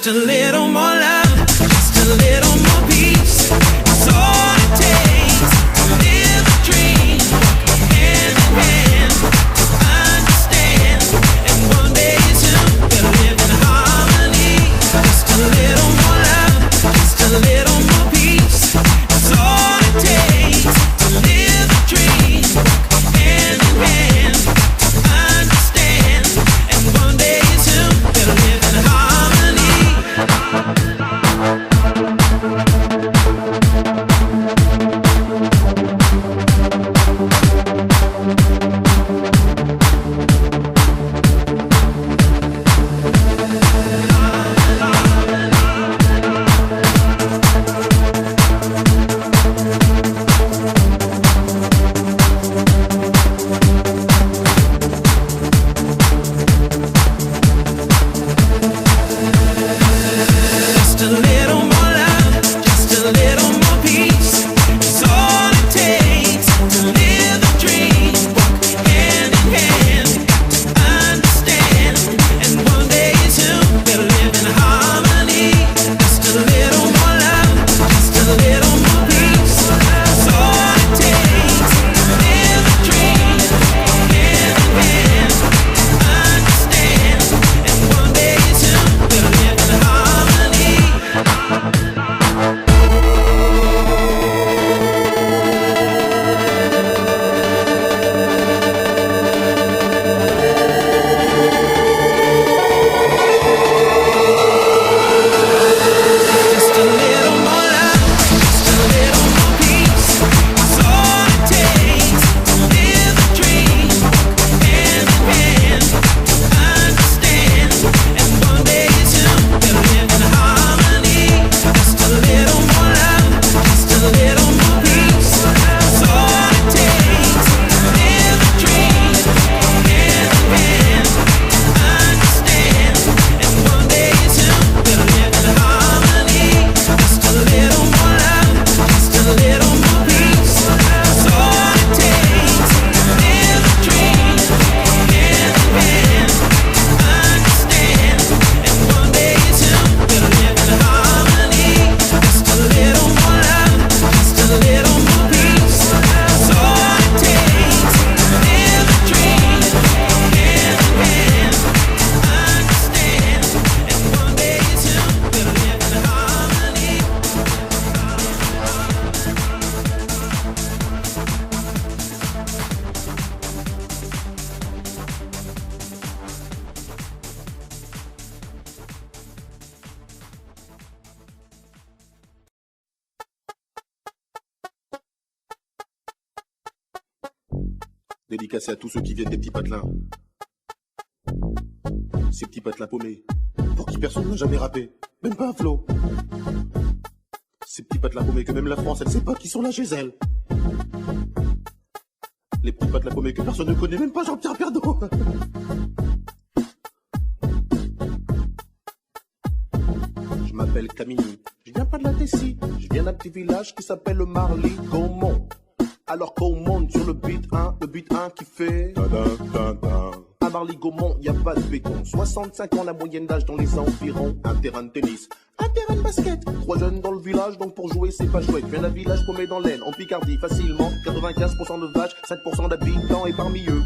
Just a little more love, just a little more peace. It's all it takes to live a dream. Hand in hand, understand. And one day soon we'll live in harmony. Just a little more love, just a little more peace. It's all it takes to live a dream. Hand in hand, understand. And one day soon we'll live in harmony. Just a little more love, just a little more peace. It's all it takes to live a dream. Walk hand in hand, understand. And one day soon we'll live in harmony. Just a little more love, just a little more peace. It's all it takes to live a dream. Walk hand in hand, understand. And one day soon we'll live in harmony. Just a little more love, just a little more peace. It's all it takes to live a dream. Hand in hand, understand. And one day soon we'll live in harmony. Just a little more love, just a little more peace. It's all it takes to live a dream. Hand in hand, understand. And one day soon we'll live in harmony. Just a little more love, just a little more peace. It's all it takes to live a dream. Hand in hand, understand. And one day soon we'll live in harmony. Just a little more love, just a little more peace. It's all it takes to live a dream. Hand in hand, understand. And one day soon we'll live in harmony. Dédicacé à tous ceux qui viennent des petits patelins. Ces petits patelins paumés, pour qui personne n'a jamais rappé, même pas un flot. Ces petits patelins paumés que même la France, elle sait pas qui sont là chez elle. Les petits patelins paumés que personne ne connaît, même pas Jean-Pierre Pernaut. Je m'appelle Camini, je viens pas de la Tessie, je viens d'un petit village qui s'appelle le Marly-Gaumont. Alors qu'on monte sur le beat 1 qui fait à Marly-Gaumont, y a pas de béton. 65 ans la moyenne d'âge dans les environs. Un terrain de tennis, un terrain de basket. 3 jeunes dans le village, donc pour jouer c'est pas chouette. Viens d'un village paumé dans l'Aisne, en Picardie, facilement 95% de vaches, 5% d'habitants et parmi eux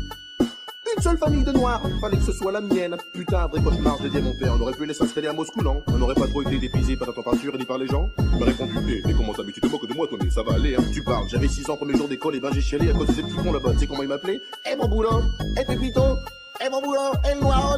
une seule famille de noirs, fallait que ce soit la mienne. Putain, vrai cauchemar, j'ai dit à mon père, on aurait pu les s'installer à Moscou, non? On n'aurait pas trop été dépisé par la température ni par les gens. Il m'a répondu, mais comment t'as tu te moques de moi, Tony, ça va aller, hein. Tu parles, j'avais 6 ans, premier jour d'école, et ben j'ai chialé à cause de ces petits cons là-bas. Tu sais comment ils m'appelaient? Eh mon boulot, eh Pépito, eh mon boulot, eh le noir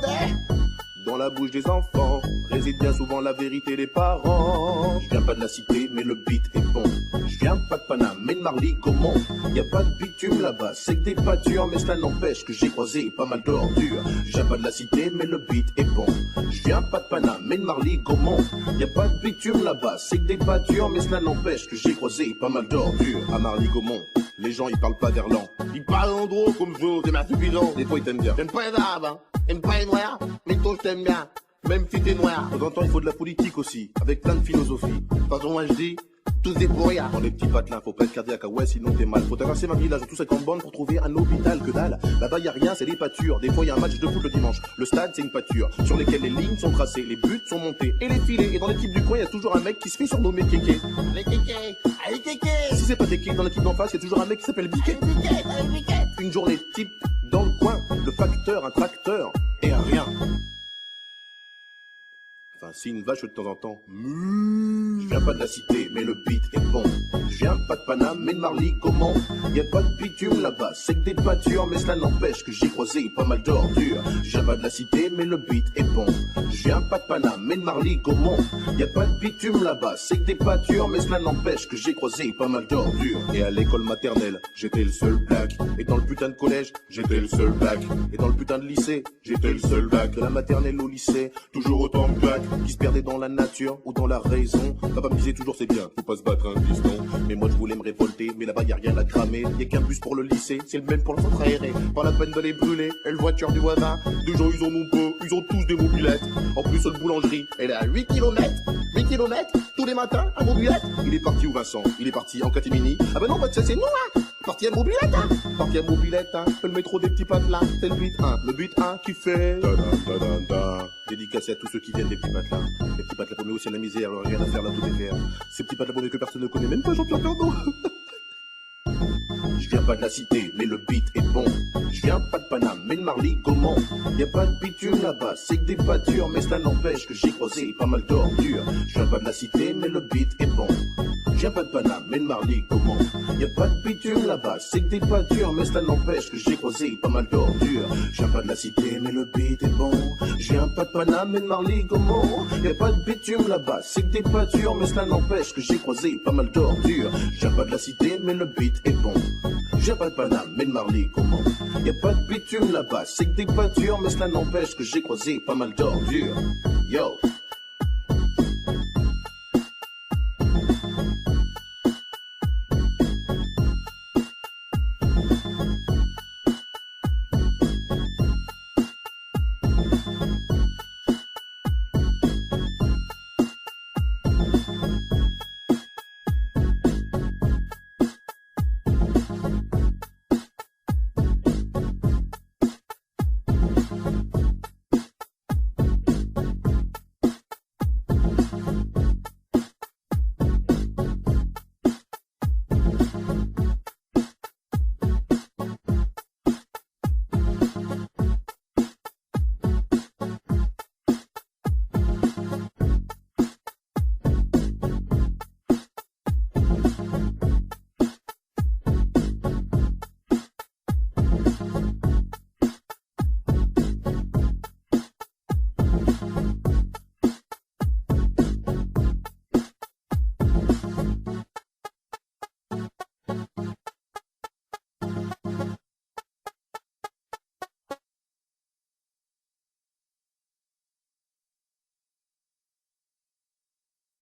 dans la bouche des enfants réside bien souvent la vérité des parents. Je viens pas de la cité, mais le beat est bon. Je viens pas de Paname, mais de Marly-Gaumont. Y a pas de bitume là-bas, c'est que des pâtures, mais cela n'empêche que j'ai croisé pas mal d'ordures. Je viens pas de la cité, mais le beat est bon. Je viens pas de Paname, mais de Marly-Gaumont. Y a pas de bitume là-bas, c'est que des pâtures, mais cela n'empêche que j'ai croisé pas mal d'ordures. À Marly-Gaumont, les gens ils parlent pas verlan. Ils parlent en gros comme vous, t'es merci bidon. Des fois ils t'aiment bien. J'aime pas les arabes, hein. J'aime pas les noirs, mais toi je t'aime bien. Même si t'es noir. De temps en temps il faut de la politique aussi, avec plein de philosophie. De toute façon moi je dis, tous des brouillards. Dans les petits patelins, faut pas être cardiaque, ah ouais, sinon t'es mal. Faut traverser 20 villages, tous 50 bornes pour trouver un hôpital, que dalle. Là-bas y a rien, c'est des pâtures. Des fois y a un match de foot le dimanche. Le stade, c'est une pâture sur lesquelles les lignes sont tracées, les buts sont montés et les filets. Et dans l'équipe du coin, y a toujours un mec qui se fait surnommer Kéké. Les Kéké, allez Kéké. Si c'est pas Kéké, dans l'équipe d'en face, y a toujours un mec qui s'appelle Biquet. Une journée type dans le coin, le facteur, un tracteur et un rien. Enfin, si une vache de temps en temps. Je viens pas de la cité, mais le beat est bon. Je viens pas de Paname, mais de Marly, comment? Y a pas de bitume là-bas, c'est que des pâtures, mais cela n'empêche que j'ai croisé pas mal d'ordures. Je viens pas de la cité, mais le beat est bon. Je viens pas de Paname, mais de Marly, comment? Y a pas de bitume là-bas, c'est que des pâtures, mais cela n'empêche que j'ai croisé pas mal d'ordures. Et à l'école maternelle, j'étais le seul black. Et dans le putain de collège, j'étais le seul black. Et dans le putain de lycée, j'étais le seul black. De la maternelle au lycée, toujours autant de black qui se perdaient dans la nature ou dans la raison. Papa me disait toujours c'est bien, faut pas se battre un piston. Mais moi je voulais me révolter, mais là-bas y a rien à cramer. Y a qu'un bus pour le lycée, c'est le même pour le centre aéré. Pas la peine d'aller brûler, et le voiture du voisin. Deux gens ils en ont peu, ils ont tous des mobilettes. En plus la boulangerie, elle est à 8 km. 8 km, tous les matins, à mobilette. Il est parti où Vincent? Il est parti en catimini. Ah ben non, bah, c'est nous hein. Parti à mobilette hein. Parti à mobilette hein. Le métro des petits patelins, c'est le but 1. Le but 1 qui fait dédicacé à tous ceux qui viennent des petits patelins. Les petits patelins paumés aussi à la misère, alors rien à faire là tout est vert. Ces petits patelins paumés que personne ne connaît, même pas Jean-Pierre Pernaut. Je viens pas de la cité, mais le beat est bon. Je viens pas de Paname, mais de Marly, comment? Y a pas de bitume là-bas, c'est que des pâtures, mais cela n'empêche que j'ai croisé pas mal d'ordures. Je viens pas de la cité, mais le beat est bon. Je viens pas de Paname, mais de Marly, comment? Y a pas de bitume là-bas, c'est que des pâtures, mais cela n'empêche que j'ai croisé pas mal d'ordures. Je viens pas de la cité, mais le beat est bon. Je viens pas de Paname, mais de Marly, comment? Y a pas de bitume là-bas, c'est que des pâtures, mais cela n'empêche que j'ai croisé pas mal d'ordures. Je viens pas de la cité, mais le beat est bon. Je viens pas de Paname, mais de Marly, comment? Y a pas de bitume là-bas, c'est que des pâtures, mais cela n'empêche que j'ai croisé pas mal d'ordures. Yo!